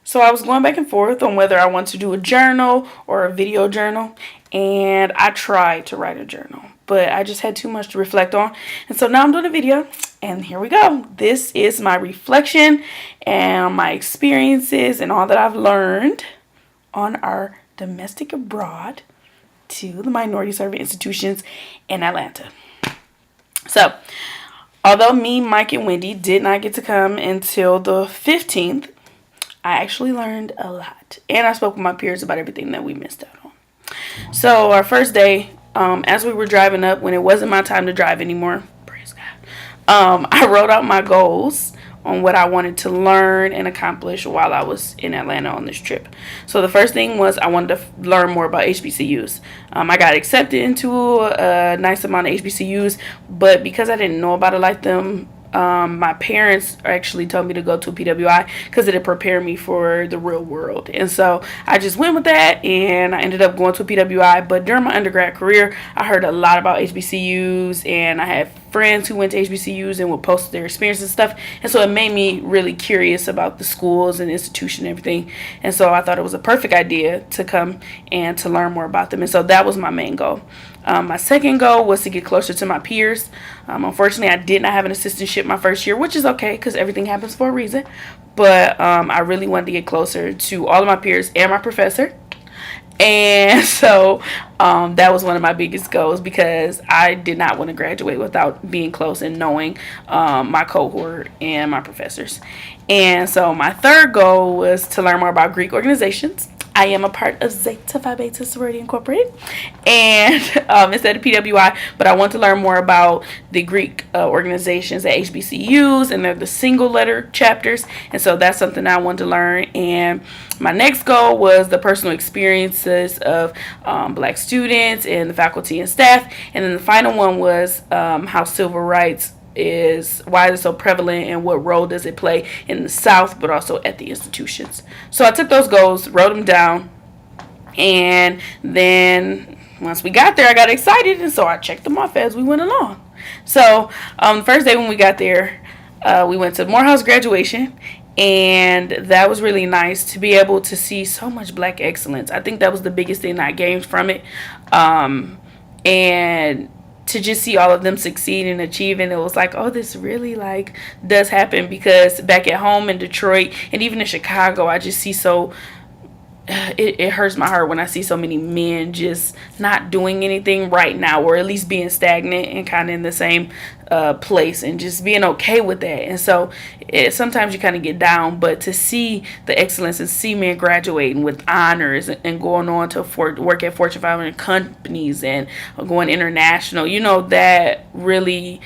So I was going back and forth on whether I want to do a journal or a video journal, and I tried to write a journal, but I just had too much to reflect on. And so now I'm doing a video, and here we go. This is my reflection and my experiences and all that I've learned on our domestic abroad to the minority serving institutions in Atlanta. So, although me, Mike, and Wendy did not get to come until the 15th, I actually learned a lot. And I spoke with my peers about everything that we missed out on. So, our first day, as we were driving up, when it wasn't my time to drive anymore, praise God, I wrote out my goals on what I wanted to learn and accomplish while I was in Atlanta on this trip. So the first thing was I wanted to learn more about HBCUs. I got accepted into a nice amount of HBCUs, but because I didn't know about it like them, my parents actually told me to go to a PWI because it had prepared me for the real world. And so I just went with that, and I ended up going to a PWI. But during my undergrad career, I heard a lot about HBCUs, and I had friends who went to HBCUs and would post their experiences and stuff. And so it made me really curious about the schools and the institution and everything. And so I thought it was a perfect idea to come and to learn more about them. And so that was my main goal. My second goal was to get closer to my peers. Unfortunately, I did not have an assistantship my first year, which is okay because everything happens for a reason. But I really wanted to get closer to all of my peers and my professor. And so that was one of my biggest goals because I did not want to graduate without being close and knowing my cohort and my professors. And so my third goal was to learn more about Greek organizations. I am a part of Zeta Phi Beta Sorority Incorporated, and instead of PWI, but I want to learn more about the Greek organizations at HBCUs, and they're the single letter chapters, and so that's something I want to learn. And my next goal was the personal experiences of Black students and the faculty and staff, and then the final one was how civil rights why is it so prevalent and what role does it play in the South, but also at the institutions. So I took those goals, wrote them down, and then once we got there, I got excited, and so I checked them off as we went along. So the first day when we got there, we went to Morehouse graduation, and that was really nice to be able to see so much Black excellence. I think that was the biggest thing I gained from it, and to just see all of them succeed and achieve, and it was like, oh, this really like does happen, because back at home in Detroit and even in Chicago, I just see so it hurts my heart when I see so many men just not doing anything right now, or at least being stagnant and kind of in the same place and just being okay with that. And so sometimes you kind of get down, but to see the excellence and see men graduating with honors and going on to work at Fortune 500 companies and going international, that really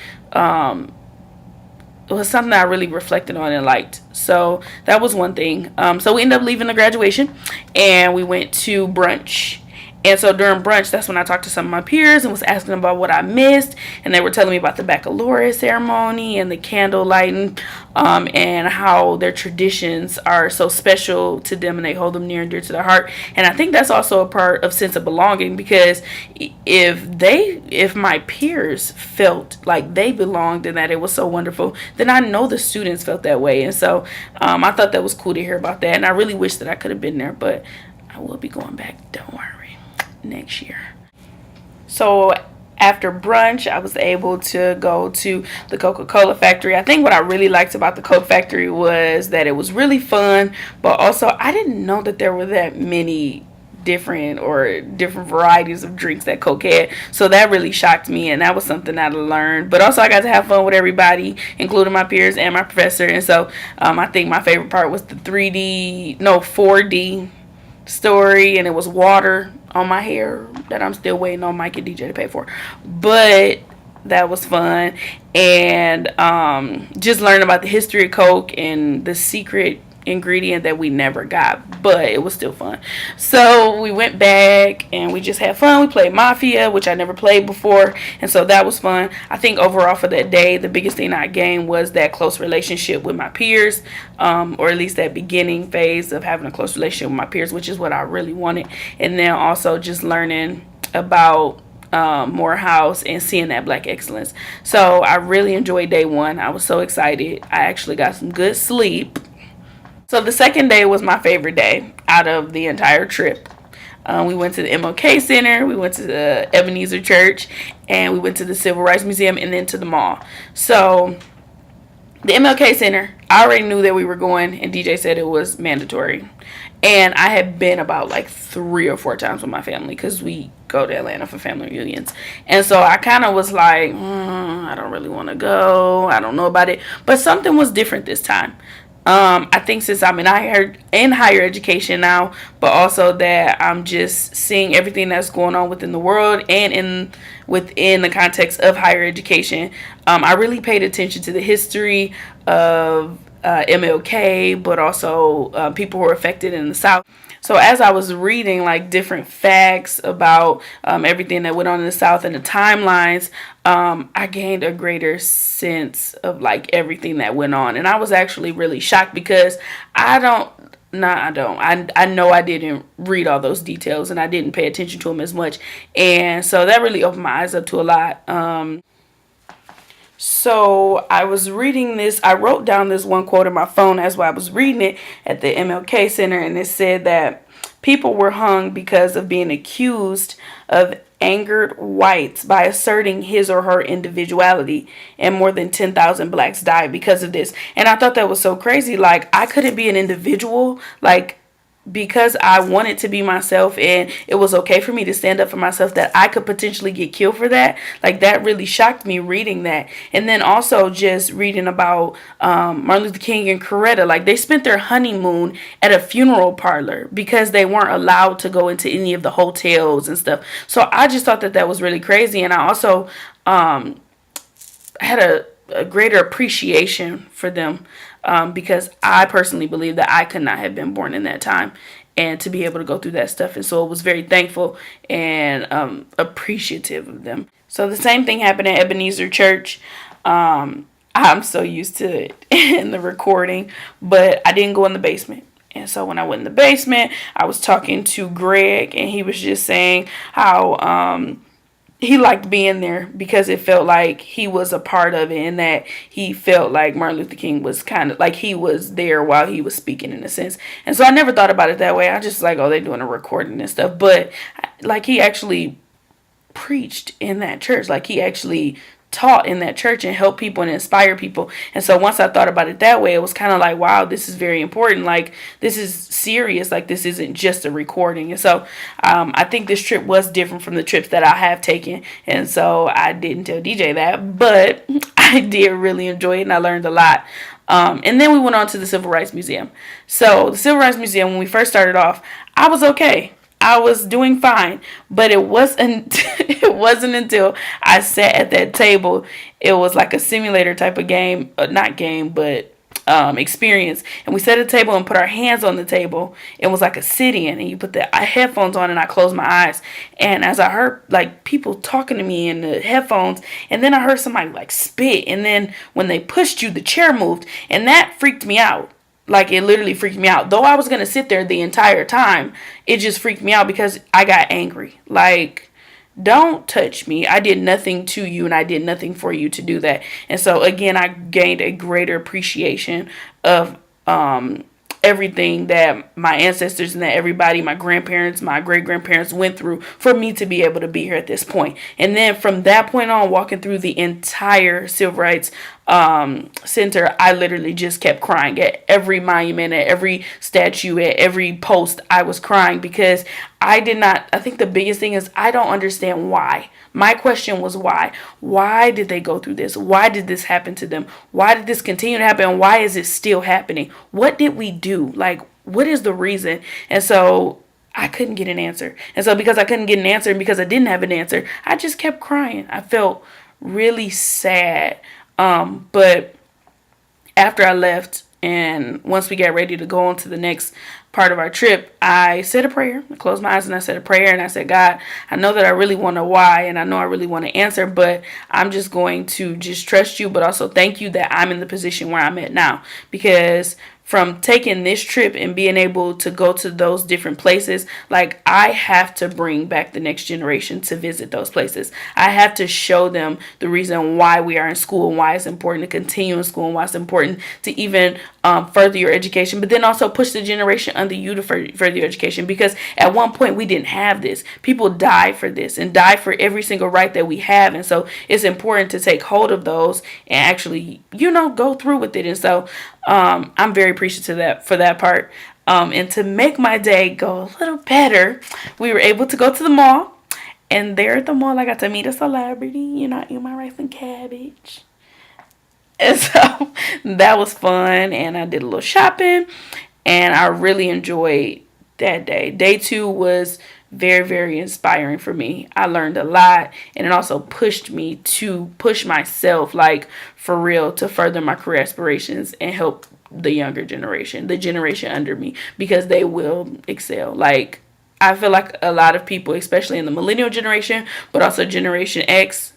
it was something I really reflected on and liked. So that was one thing. So we ended up leaving the graduation, and we went to brunch. And so during brunch, that's when I talked to some of my peers and was asking them about what I missed. And they were telling me about the baccalaureate ceremony and the candle lighting, and how their traditions are so special to them and they hold them near and dear to their heart. And I think that's also a part of sense of belonging, because if my peers felt like they belonged and that it was so wonderful, then I know the students felt that way. And so I thought that was cool to hear about that. And I really wish that I could have been there, but I will be going back. Don't worry. Next year. So after brunch, I was able to go to the Coca-Cola factory. I think what I really liked about the Coke factory was that it was really fun, but also I didn't know that there were that many different varieties of drinks that Coke had. So that really shocked me, and that was something that I learned. But also I got to have fun with everybody, including my peers and my professor. And so I think my favorite part was the 4D story, and it was water on my hair that I'm still waiting on Mike and DJ to pay for, but that was fun. And just learning about the history of Coke and the secret ingredient that we never got, but it was still fun. So we went back and we just had fun. We played Mafia, which I never played before, and so that was fun. I think overall for that day, the biggest thing I gained was that close relationship with my peers, or at least that beginning phase of having a close relationship with my peers, which is what I really wanted. And then also just learning about Morehouse and seeing that Black excellence. So I really enjoyed day one. I was so excited. I actually got some good sleep. So the second day was my favorite day out of the entire trip. We went to the MLK Center, we went to the Ebenezer Church, and we went to the Civil Rights Museum and then to the mall. So the MLK Center, I already knew that we were going, and DJ said it was mandatory. And I had been about like 3 or 4 times with my family because we go to Atlanta for family reunions. And so I kind of was like, I don't really want to go. I don't know about it. But something was different this time. I think since I'm in higher education now, but also that I'm just seeing everything that's going on within the world and within the context of higher education, I really paid attention to the history of MLK, but also people who were affected in the South. So as I was reading like different facts about everything that went on in the South and the timelines, I gained a greater sense of like everything that went on. And I was actually really shocked because I know I didn't read all those details and I didn't pay attention to them as much. And so that really opened my eyes up to a lot. So I was reading this. I wrote down this one quote in my phone as I was reading it at the MLK Center, and it said that people were hung because of being accused of angered whites by asserting his or her individuality, and more than 10,000 blacks died because of this. And I thought that was so crazy. Like, I couldn't be an individual, like, because I wanted to be myself and it was okay for me to stand up for myself, that I could potentially get killed for that. Like, that really shocked me reading that. And then also just reading about Martin Luther King and Coretta. Like, they spent their honeymoon at a funeral parlor because they weren't allowed to go into any of the hotels and stuff. So I just thought that that was really crazy. And I also had a greater appreciation for them, because I personally believe that I could not have been born in that time and to be able to go through that stuff. And so I was very thankful and appreciative of them. So the same thing happened at Ebenezer Church. I'm so used to it in the recording, but I didn't go in the basement. And so when I went in the basement, I was talking to Greg, and he was just saying how he liked being there because it felt like he was a part of it, and that he felt like Martin Luther King was kind of like he was there while he was speaking, in a sense. And so I never thought about it that way. I just like, oh, they're doing a recording and stuff. But like, he actually preached in that church. Like, he actually taught in that church and helped people and inspire people. And so once I thought about it that way, it was kind of like, wow, this is very important. Like, this is serious. Like, this isn't just a recording. And so I think this trip was different from the trips that I have taken. And so I didn't tell DJ that, but I did really enjoy it and I learned a lot. And then we went on to the Civil Rights Museum. So the Civil Rights Museum, when we first started off, I was okay. I was doing fine, but it wasn't until I sat at that table. It was like a simulator type of game, not game, but experience. And we sat at the table and put our hands on the table. It was like a sit-in, and you put the headphones on, and I closed my eyes. And as I heard like people talking to me in the headphones, and then I heard somebody like spit, and then when they pushed you, the chair moved, and that freaked me out. Like, it literally freaked me out. Though I was going to sit there the entire time, it just freaked me out because I got angry. Like, don't touch me. I did nothing to you and I did nothing for you to do that. And so, again, I gained a greater appreciation of everything that my ancestors and that everybody, my grandparents, my great-grandparents went through for me to be able to be here at this point. And then from that point on, walking through the entire Civil Rights Center, I literally just kept crying at every monument, at every statue, at every post. I was crying because I think the biggest thing is I don't understand why. My question was why? Why did they go through this? Why did this happen to them? Why did this continue to happen? Why is it still happening? What did we do? Like, what is the reason? And so I couldn't get an answer. And so because I couldn't get an answer and because I didn't have an answer, I just kept crying. I felt really sad. But after I left and once we got ready to go on to the next part of our trip, I said a prayer. I closed my eyes and I said a prayer and I said, God, I know that I really want to why and I know I really want to answer, but I'm just going to just trust you, but also thank you that I'm in the position where I'm at now. Because from taking this trip and being able to go to those different places, like, I have to bring back the next generation to visit those places. I have to show them the reason why we are in school and why it's important to continue in school and why it's important to even further your education, but then also push the generation under you to further your education, because at one point we didn't have this. People died for this and died for every single right that we have, and so it's important to take hold of those and actually, go through with it. And so I'm very appreciative for that part. And to make my day go a little better, we were able to go to the mall. And there at the mall, I got to meet a celebrity. Eat my rice and cabbage. And so that was fun. And I did a little shopping. And I really enjoyed that day. Day 2 was very, very inspiring for me. I learned a lot. And it also pushed me to push myself, like, for real, to further my career aspirations and help the younger generation, the generation under me, because they will excel. Like, I feel like a lot of people, especially in the millennial generation, but also Generation X,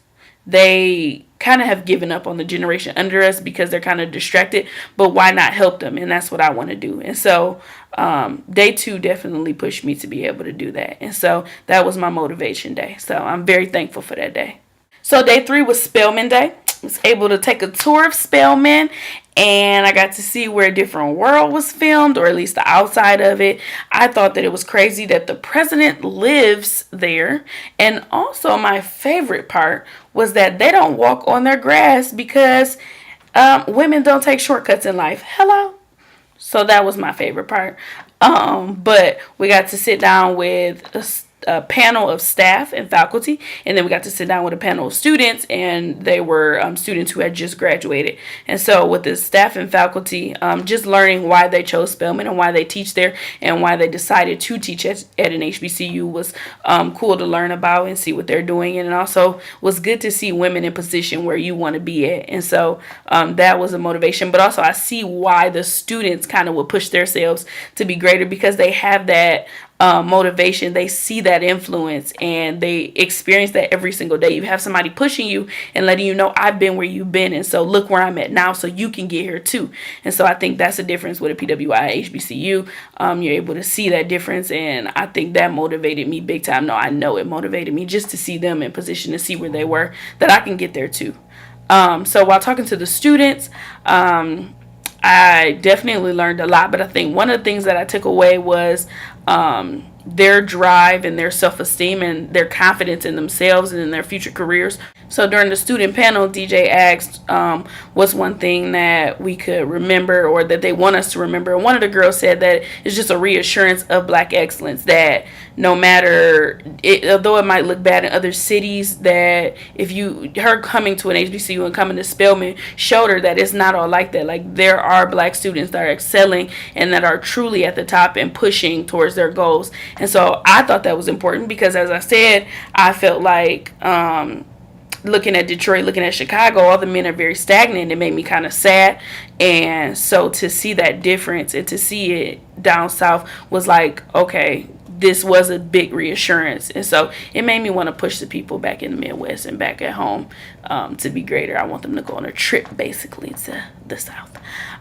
they kind of have given up on the generation under us because they're kind of distracted. But why not help them? And that's what I want to do. And so day 2 definitely pushed me to be able to do that. And so that was my motivation day. So I'm very thankful for that day. So day 3 was Spelman Day. I was able to take a tour of Spelman, and I got to see where Different World was filmed, or at least the outside of it. I thought that it was crazy that the president lives there. And also my favorite part was that they don't walk on their grass because women don't take shortcuts in life. Hello? So that was my favorite part. But we got to sit down with a panel of staff and faculty, and then we got to sit down with a panel of students, and they were students who had just graduated. And so with the staff and faculty, just learning why they chose Spelman and why they teach there and why they decided to teach at an HBCU was cool to learn about and see what they're doing. And it also was good to see women in position where you want to be at. And so that was a motivation. But also I see why the students kind of would push themselves to be greater, because they have that motivation. They see that influence and they experience that every single day. You have somebody pushing you and letting you know, I've been where you've been, and so look where I'm at now, so you can get here too. And so I think that's the difference with a PWI HBCU. You're able to see that difference, and I think that motivated me big time. No, I know it motivated me just to see them in position to see where they were, that I can get there too. So while talking to the students, I definitely learned a lot, but I think one of the things that I took away was their drive and their self-esteem and their confidence in themselves and in their future careers. So during the student panel, DJ asked what's one thing that we could remember, or that they want us to remember. And one of the girls said that it's just a reassurance of Black excellence, that no matter, although it might look bad in other cities, that her coming to an HBCU and coming to Spelman showed her that it's not all like that. Like, there are Black students that are excelling and that are truly at the top and pushing towards their goals. And so I thought that was important, because as I said, I felt like looking at Detroit, looking at Chicago, all the men are very stagnant. It made me kind of sad. And so to see that difference and to see it down south was like, okay, this was a big reassurance. And so it made me want to push the people back in the Midwest and back at home to be greater. I want them to go on a trip, basically, to the South.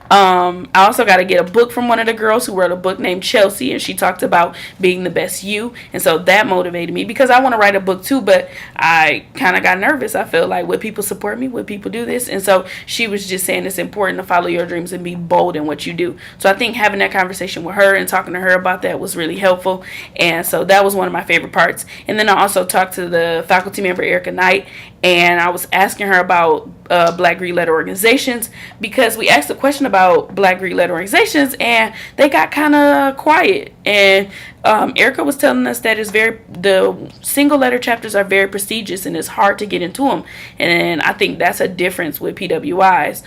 I also got to get a book from one of the girls who wrote a book named Chelsea, and she talked about being the best you. And so that motivated me, because I want to write a book too, but I kind of got nervous. I felt like, would people support me? Would people do this? And so she was just saying it's important to follow your dreams and be bold in what you do. So I think having that conversation with her and talking to her about that was really helpful. And so that was one of my favorite parts. And then I also talked to the faculty member, Erica Knight, and I was asking her about Black Greek-led organizations, because we asked a question about Black Greek-led organizations and they got kind of quiet. And Erica was telling us that the single letter chapters are very prestigious and it's hard to get into them. And I think that's a difference with PWIs.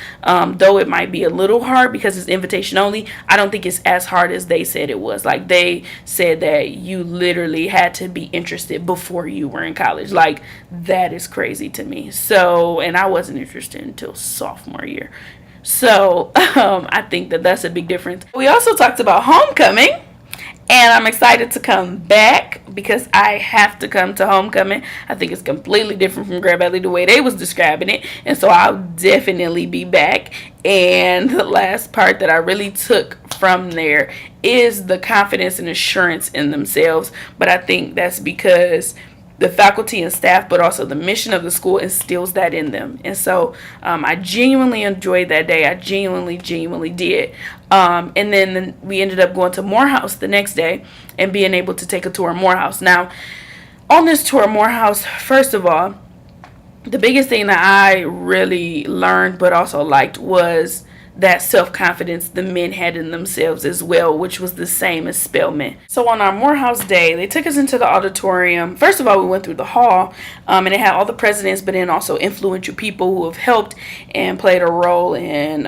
Though it might be a little hard because it's invitation only, I don't think it's as hard as they said it was. Like, they said that you literally had to be interested before you were in college. Like, that is crazy to me. So, and I wasn't interested until sophomore year. So I think that that's a big difference. We also talked about homecoming, and I'm excited to come back because I have to come to homecoming. I think it's completely different from Grand Valley the way they was describing it, and so I'll definitely be back. And the last part that I really took from there is the confidence and assurance in themselves. But I think that's because the faculty and staff, but also the mission of the school instills that in them. And so I genuinely enjoyed that day. I genuinely did. And then we ended up going to Morehouse the next day and being able to take a tour of Morehouse. Now, on this tour of Morehouse, first of all, the biggest thing that I really learned but also liked was that self-confidence the men had in themselves as well, which was the same as Spelman. So on our Morehouse day, they took us into the auditorium. First of all, we went through the hall, and it had all the presidents, but then also influential people who have helped and played a role in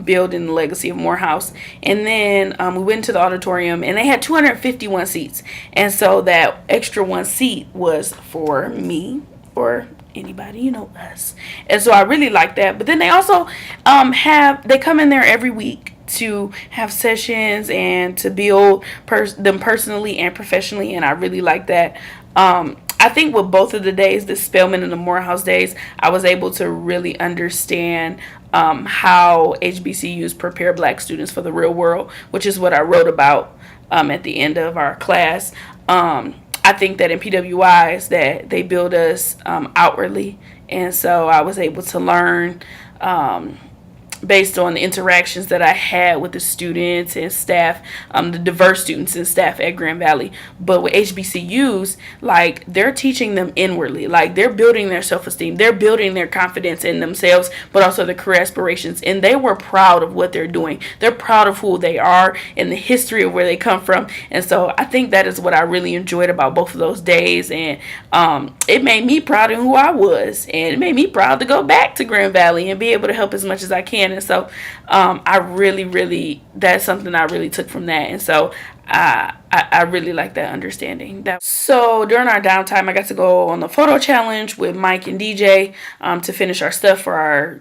building the legacy of Morehouse. And then we went into the auditorium, and they had 251 seats. And so that extra one seat was for me or anybody, us. And so I really like that. But then they also they come in there every week to have sessions and to build them personally and professionally, and I really like that. I think with both of the days, the Spelman and the Morehouse days, I was able to really understand how HBCUs prepare Black students for the real world, which is what I wrote about at the end of our class. I think that in PWIs that they build us outwardly, and so I was able to learn based on the interactions that I had with the students and staff, the diverse students and staff at Grand Valley. But with HBCUs, like, they're teaching them inwardly, like they're building their self-esteem, they're building their confidence in themselves, but also their career aspirations. And they were proud of what they're doing. They're proud of who they are and the history of where they come from. And so I think that is what I really enjoyed about both of those days. And it made me proud of who I was, and it made me proud to go back to Grand Valley and be able to help as much as I can. And so I really, that's something I really took from that. And so I really like that understanding. So during our downtime, I got to go on the photo challenge with Mike and DJ to finish our stuff for our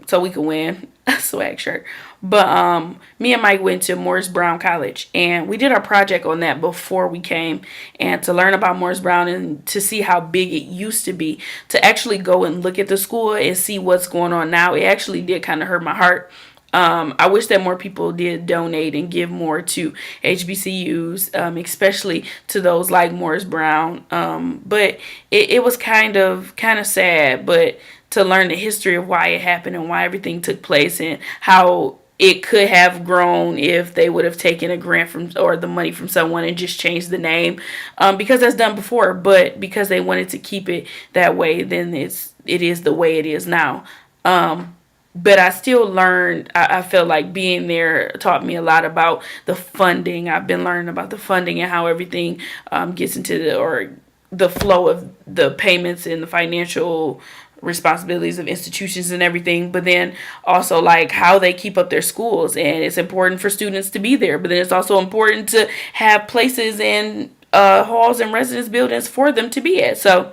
so we could win a swag shirt. But me and Mike went to Morris Brown College, and we did our project on that before we came, and to learn about Morris Brown and to see how big it used to be, to actually go and look at the school and see what's going on now. It actually did kind of hurt my heart. I wish that more people did donate and give more to HBCUs, especially to those like Morris Brown. But it was kind of sad, but to learn the history of why it happened and why everything took place and how it could have grown if they would have taken a grant from or the money from someone and just changed the name, because that's done before. But because they wanted to keep it that way, then it is the way it is now. But I still learned, I feel like being there taught me a lot about the funding. I've been learning about the funding and how everything gets into the flow of the payments and the financial responsibilities of institutions and everything, but then also like how they keep up their schools. And it's important for students to be there, but then it's also important to have places and halls and residence buildings for them to be at. So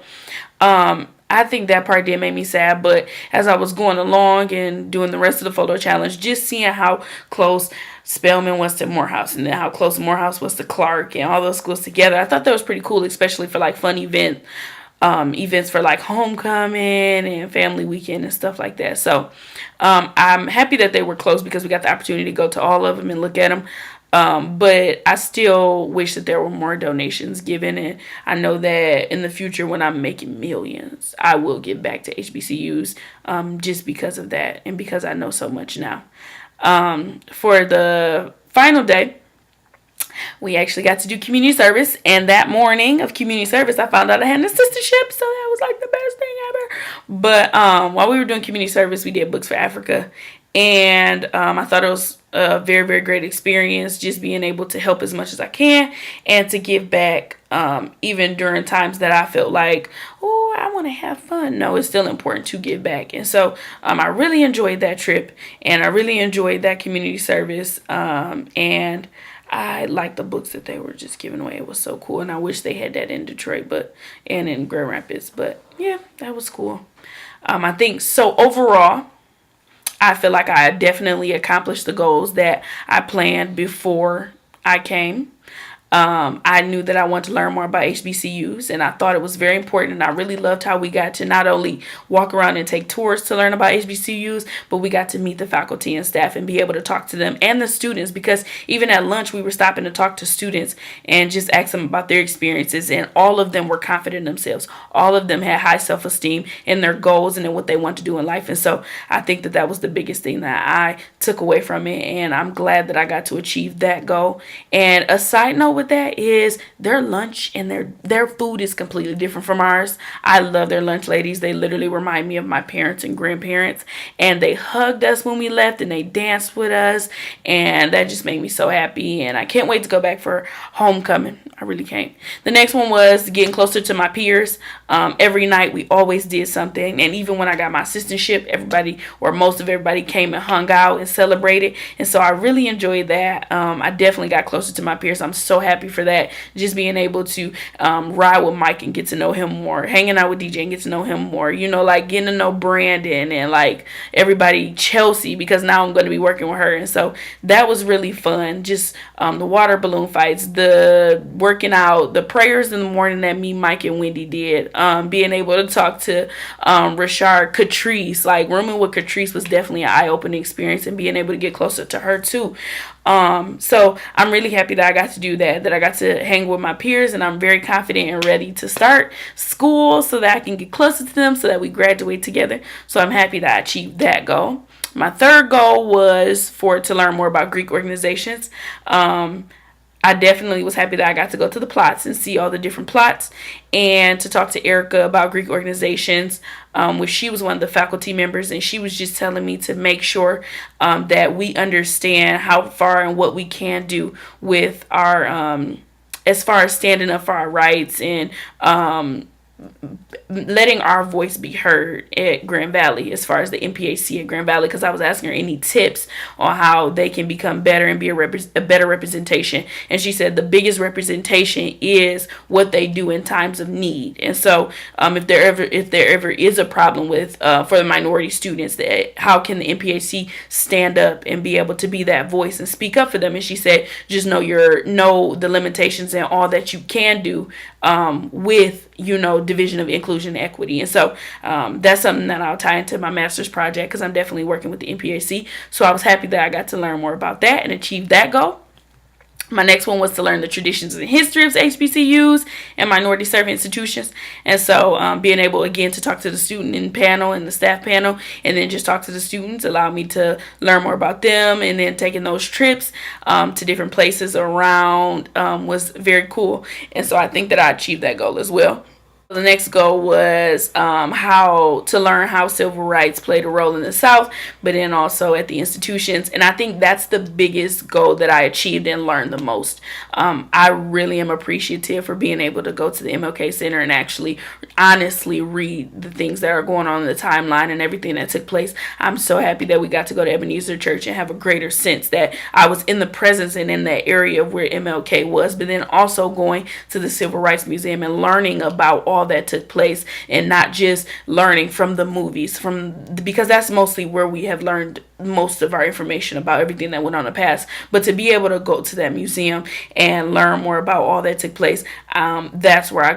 I think that part did make me sad, but as I was going along and doing the rest of the photo challenge, just seeing how close Spelman was to Morehouse and then how close Morehouse was to Clark and all those schools together, I thought that was pretty cool, especially for like fun events for like homecoming and family weekend and stuff like that. So I'm happy that they were close because we got the opportunity to go to all of them and look at them. But I still wish that there were more donations given, and I know that in the future when I'm making millions, I will give back to HBCUs just because of that and because I know so much now. For the final day, we actually got to do community service, and that morning of community service, I found out I had an assistantship, so that was like the best thing ever. But while we were doing community service, we did Books for Africa, and I thought it was a very, very great experience, just being able to help as much as I can and to give back, even during times that I felt like, oh, I want to have fun. No, it's still important to give back. And so I really enjoyed that trip, and I really enjoyed that community service, and I liked the books that they were just giving away. It was so cool, and I wish they had that in Detroit and in Grand Rapids. But yeah, that was cool. I think so overall, I feel like I definitely accomplished the goals that I planned before I came. I knew that I wanted to learn more about HBCUs, and I thought it was very important. And I really loved how we got to not only walk around and take tours to learn about HBCUs, but we got to meet the faculty and staff and be able to talk to them and the students, because even at lunch we were stopping to talk to students and just ask them about their experiences, and all of them were confident in themselves. All of them had high self-esteem in their goals and in what they want to do in life. And so I think that that was the biggest thing that I took away from it, and I'm glad that I got to achieve that goal. And a side note with that is their lunch and their food is completely different from ours. I love their lunch ladies. They literally remind me of my parents and grandparents, and they hugged us when we left and they danced with us, and that just made me so happy. And I can't wait to go back for homecoming. I really can't. The next one was getting closer to my peers. Every night we always did something, and even when I got my assistantship, everybody or most of everybody came and hung out and celebrated, and so I really enjoyed that. I definitely got closer to my peers. I'm so happy for that. Just being able to ride with Mike and get to know him more, hanging out with DJ and get to know him more, like getting to know Brandon and like everybody, Chelsea, because now I'm going to be working with her. And so that was really fun. Just the water balloon fights, the working out, the prayers in the morning that me, Mike, and Wendy did, being able to talk to Rashard, Catrice, like rooming with Catrice was definitely an eye-opening experience, and being able to get closer to her too. So I'm really happy that I got to do that I got to hang with my peers, and I'm very confident and ready to start school so that I can get closer to them so that we graduate together. So I'm happy that I achieved that goal. My third goal was to learn more about Greek organizations. I definitely was happy that I got to go to the plots and see all the different plots, and to talk to Erica about Greek organizations, which she was one of the faculty members, and she was just telling me to make sure that we understand how far and what we can do with our, as far as standing up for our rights and letting our voice be heard at Grand Valley, as far as the MPAC at Grand Valley, because I was asking her any tips on how they can become better and be a better representation. And she said the biggest representation is what they do in times of need. And so if there ever is a problem with for the minority students, that how can the MPAC stand up and be able to be that voice and speak up for them? And she said just know the limitations and all that you can do with Division of Inclusion and Equity. And so that's something that I'll tie into my master's project, because I'm definitely working with the MPAC. So I was happy that I got to learn more about that and achieve that goal. My next one was to learn the traditions and history of HBCUs and minority serving institutions. And so being able, again, to talk to the student in panel and the staff panel, and then just talk to the students, allowed me to learn more about them. And then taking those trips to different places around was very cool. And so I think that I achieved that goal as well. The next goal was how to learn how civil rights played a role in the South, but then also at the institutions. And I think that's the biggest goal that I achieved and learned the most. I really am appreciative for being able to go to the MLK Center and actually honestly read the things that are going on in the timeline and everything that took place. I'm so happy that we got to go to Ebenezer Church and have a greater sense that I was in the presence and in that area of where MLK was, but then also going to the Civil Rights Museum and learning about all that took place, and not just learning from the movies, because that's mostly where we have learned most of our information about everything that went on in the past. But to be able to go to that museum and learn more about all that took place, that's where I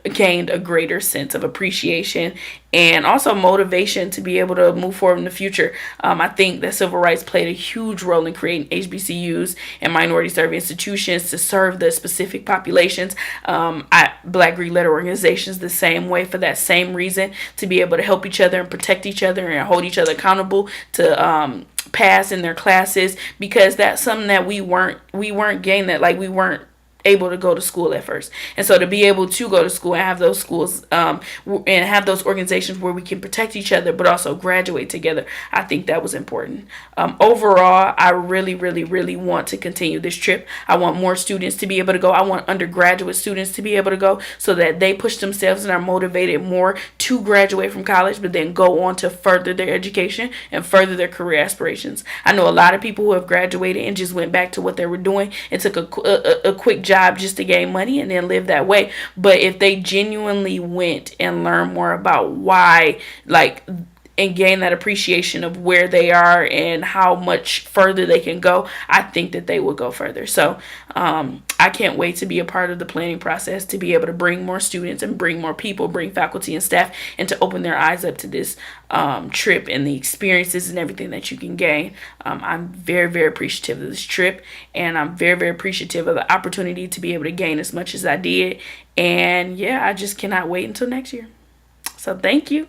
gained a greater sense of appreciation and also motivation to be able to move forward in the future. I think that civil rights played a huge role in creating HBCUs and minority serving institutions to serve the specific populations. Black Greek letter organizations the same way, for that same reason, to be able to help each other and protect each other and hold each other accountable to pass in their classes, because that's something that we weren't getting, that like we weren't able to go to school at first. And so to be able to go to school and have those schools and have those organizations where we can protect each other but also graduate together, I think that was important. Overall, I really, really, really want to continue this trip. I want more students to be able to go. I want undergraduate students to be able to go, so that they push themselves and are motivated more to graduate from college, but then go on to further their education and further their career aspirations. I know a lot of people who have graduated and just went back to what they were doing and took a quick job just to gain money and then live that way. But if they genuinely went and learned more about why, like, and gain that appreciation of where they are and how much further they can go, I think that they will go further. So I can't wait to be a part of the planning process, to be able to bring more students and bring more people, bring faculty and staff, and to open their eyes up to this trip and the experiences and everything that you can gain. I'm very, very appreciative of this trip, and I'm very, very appreciative of the opportunity to be able to gain as much as I did. And yeah, I just cannot wait until next year. So thank you.